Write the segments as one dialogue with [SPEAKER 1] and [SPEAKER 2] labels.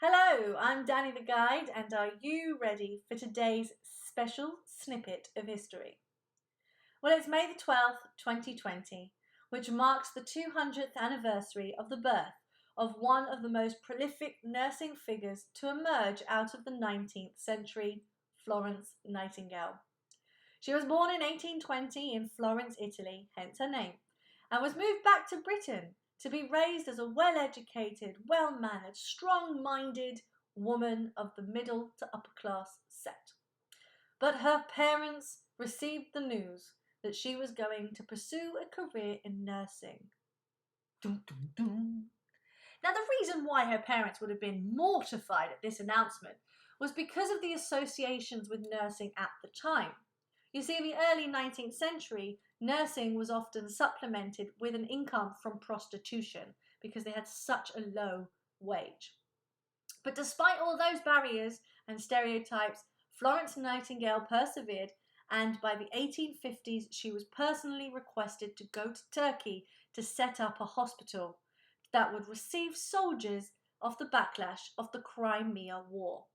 [SPEAKER 1] Hello, I'm Dani the Guide, and are you ready for today's special snippet of history? Well, it's May the 12th, 2020, which marks the 200th anniversary of the birth of one of the most prolific nursing figures to emerge out of the 19th century, Florence Nightingale. She was born in 1820 in Florence, Italy, hence her name, and was moved back to Britain to be raised as a well-educated, well-mannered, strong-minded woman of the middle to upper class set. But her parents received the news that she was going to pursue a career in nursing. Dun, dun, dun. Now, the reason why her parents would have been mortified at this announcement was because of the associations with nursing at the time. You see, in the early 19th century, nursing was often supplemented with an income from prostitution because they had such a low wage. But despite all those barriers and stereotypes, Florence Nightingale persevered, and by the 1850s she was personally requested to go to Turkey to set up a hospital that would receive soldiers of the backlash of the Crimea War.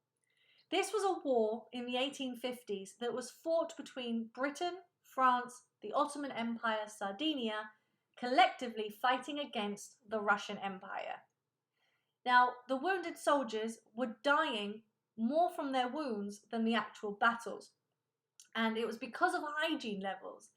[SPEAKER 1] This was a war in the 1850s that was fought between Britain, France, the Ottoman Empire, Sardinia, collectively fighting against the Russian Empire. Now, the wounded soldiers were dying more from their wounds than the actual battles, and it was because of hygiene levels.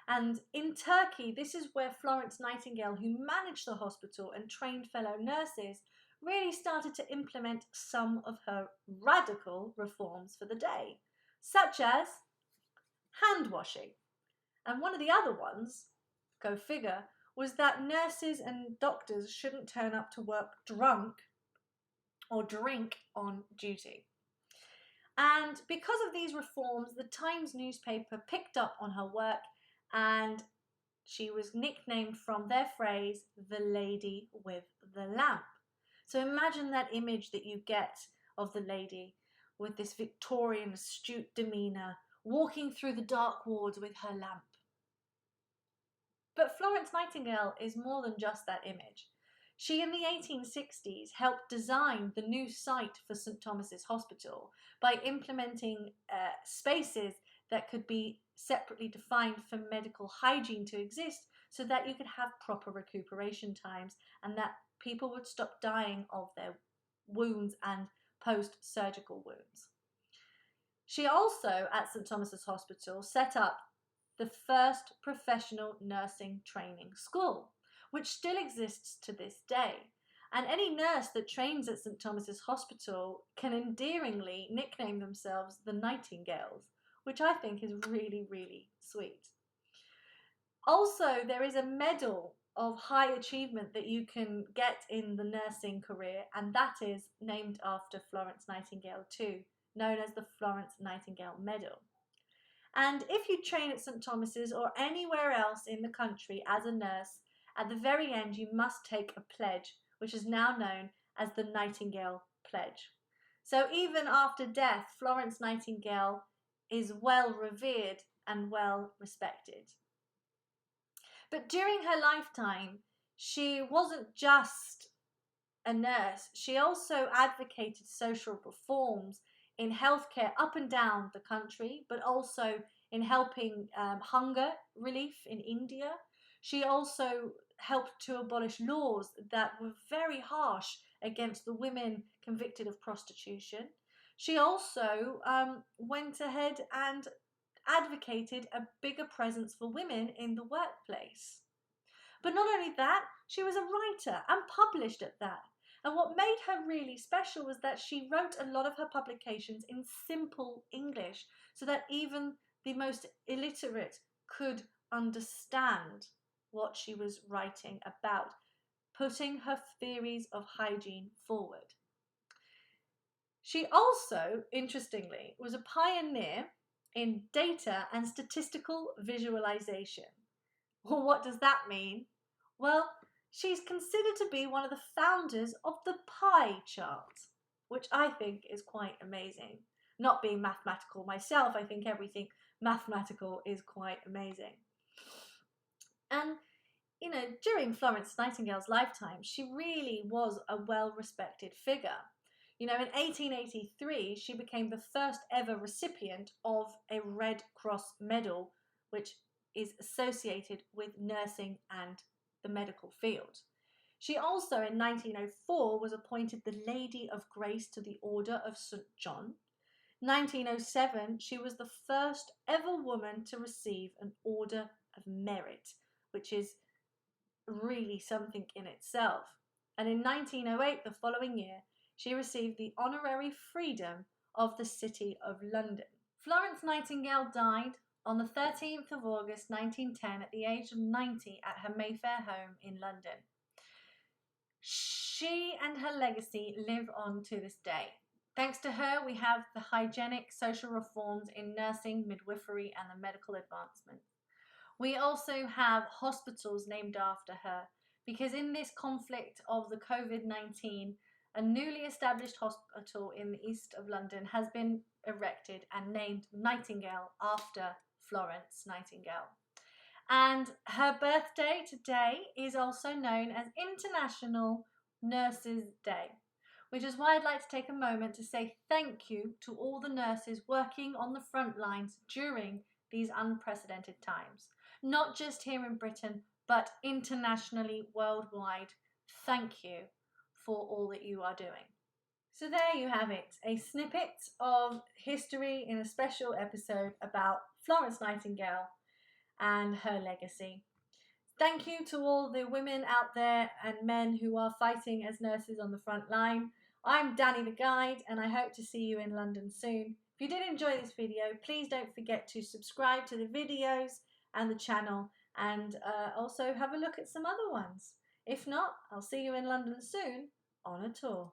[SPEAKER 1] And in Turkey, this is where Florence Nightingale, who managed the hospital and trained fellow nurses, really started to implement some of her radical reforms for the day, such as hand washing. And one of the other ones, go figure, was that nurses and doctors shouldn't turn up to work drunk or drink on duty. And because of these reforms, the Times newspaper picked up on her work, and she was nicknamed from their phrase, the lady with the lamp. So imagine that image that you get of the lady with this Victorian astute demeanour, walking through the dark wards with her lamp. But Florence Nightingale is more than just that image. She, in the 1860s, helped design the new site for St Thomas's Hospital by implementing spaces that could be separately defined for medical hygiene to exist, so that you could have proper recuperation times and that people would stop dying of their wounds and post-surgical wounds. She also, at St Thomas's Hospital, set up the first professional nursing training school, which still exists to this day. And any nurse that trains at St Thomas's Hospital can endearingly nickname themselves the Nightingales, which I think is really, really sweet. Also, there is a medal of high achievement that you can get in the nursing career, and that is named after Florence Nightingale too, known as the Florence Nightingale Medal. And if you train at St Thomas's or anywhere else in the country as a nurse, at the very end you must take a pledge, which is now known as the Nightingale Pledge. So even after death, Florence Nightingale is well revered and well respected. But during her lifetime, she wasn't just a nurse. She also advocated social reforms in healthcare up and down the country, but also in helping hunger relief in India. She also helped to abolish laws that were very harsh against the women convicted of prostitution. She also went ahead and advocated a bigger presence for women in the workplace. But not only that, she was a writer and published at that. And what made her really special was that she wrote a lot of her publications in simple English, so that even the most illiterate could understand what she was writing about, putting her theories of hygiene forward. She also, interestingly, was a pioneer in data and statistical visualization. Well, what does that mean? Well, she's considered to be one of the founders of the pie chart, which I think is quite amazing. Not being mathematical myself, I think everything mathematical is quite amazing. And, you know, during Florence Nightingale's lifetime, she really was a well-respected figure. You know, in 1883, she became the first ever recipient of a Red Cross medal, which is associated with nursing and the medical field. She also, in 1904, was appointed the Lady of Grace to the Order of St. John. 1907, she was the first ever woman to receive an Order of Merit, which is really something in itself. And in 1908, the following year, she received the Honorary Freedom of the City of London. Florence Nightingale died on the 13th of August 1910 at the age of 90 at her Mayfair home in London. She and her legacy live on to this day. Thanks to her, we have the hygienic social reforms in nursing, midwifery, and the medical advancements. We also have hospitals named after her, because in this conflict of the COVID-19, a newly established hospital in the east of London has been erected and named Nightingale after Florence Nightingale. And her birthday today is also known as International Nurses Day, which is why I'd like to take a moment to say thank you to all the nurses working on the front lines during these unprecedented times. Not just here in Britain, but internationally, worldwide. Thank you for all that you are doing. So there you have it, a snippet of history in a special episode about Florence Nightingale and her legacy. Thank you to all the women out there and men who are fighting as nurses on the front line. I'm Dani the Guide, and I hope to see you in London soon. If you did enjoy this video, please don't forget to subscribe to the videos and the channel, and also have a look at some other ones. If not, I'll see you in London soon on a tour.